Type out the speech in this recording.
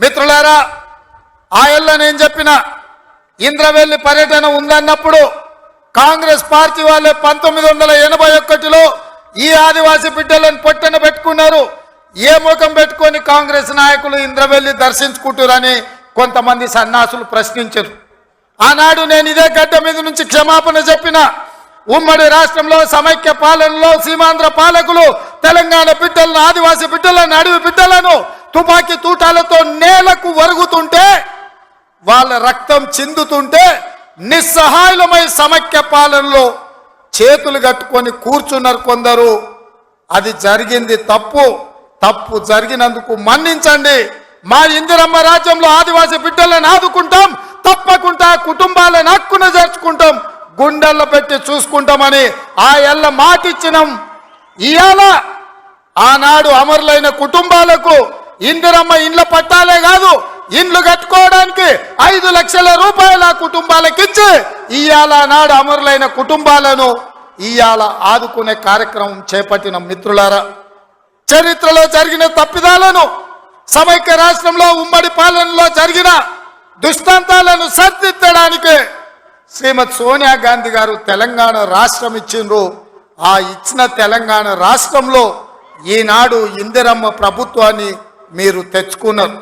మిత్రులారా, ఆయల్ల నేను చెప్పిన ఇంద్రవెల్లి పర్యటన ఉందన్నప్పుడు కాంగ్రెస్ పార్టీ వాళ్ళే 1981లో ఈ ఆదివాసీ బిడ్డలను పొట్టన పెట్టుకున్నారు. ఏ ముఖం పెట్టుకొని కాంగ్రెస్ నాయకులు ఇంద్రవెల్లి దర్శించుకుంటారని కొంతమంది సన్నాసులు ప్రశ్నించారు. ఆనాడు నేను ఇదే గడ్డ మీద నుంచి క్షమాపణ చెప్పిన. ఉమ్మడి రాష్ట్రంలో సమైక్య పాలనలో సీమాంధ్ర పాలకులు తెలంగాణ బిడ్డలను, ఆదివాసీ బిడ్డలను, అడవి బిడ్డలను తుపాకీ తూటాలతో నేలకు వరుగుతుంటే, వాళ్ళ రక్తం చిందుతుంటే నిస్సహాయులమై సమైక్య పాలనలో చేతులు కట్టుకొని కూర్చున్నారు కొందరు. అది జరిగింది తప్పు. తప్పు జరిగినందుకు మన్నించండి. మా ఇందిరమ్మ రాజ్యంలో ఆదివాసీ బిడ్డలను ఆదుకుంటాం, తప్పకుండా కుటుంబాలను హక్కున చేర్చుకుంటాం, గుండెల్లో పెట్టి చూసుకుంటామని ఆ ఎల్ల మాటిచ్చినాం. ఇవాళ ఆనాడు అమరులైన కుటుంబాలకు ఇందిరమ్మ ఇండ్ల పట్టాలే కాదు, ఇండ్లు కట్టుకోవడానికి 5 లక్షల రూపాయల కుటుంబాలకు ఇచ్చి ఇవాళ నాడు అమరులైన కుటుంబాలను ఇవాళ ఆదుకునే కార్యక్రమం చేపట్టిన. మిత్రులారా, చరిత్రలో జరిగిన తప్పిదాలను, సమైక్య రాష్ట్రంలో ఉమ్మడి పాలనలో జరిగిన దుష్టాంతాలను సరిదిద్దడానికి శ్రీమతి సోనియా గాంధీ గారు తెలంగాణ రాష్ట్రం ఇచ్చిండ్రు. ఆ ఇచ్చిన తెలంగాణ రాష్ట్రంలో ఈనాడు ఇందిరమ్మ ప్రభుత్వాన్ని మీరు తెచ్చుకున్నారు.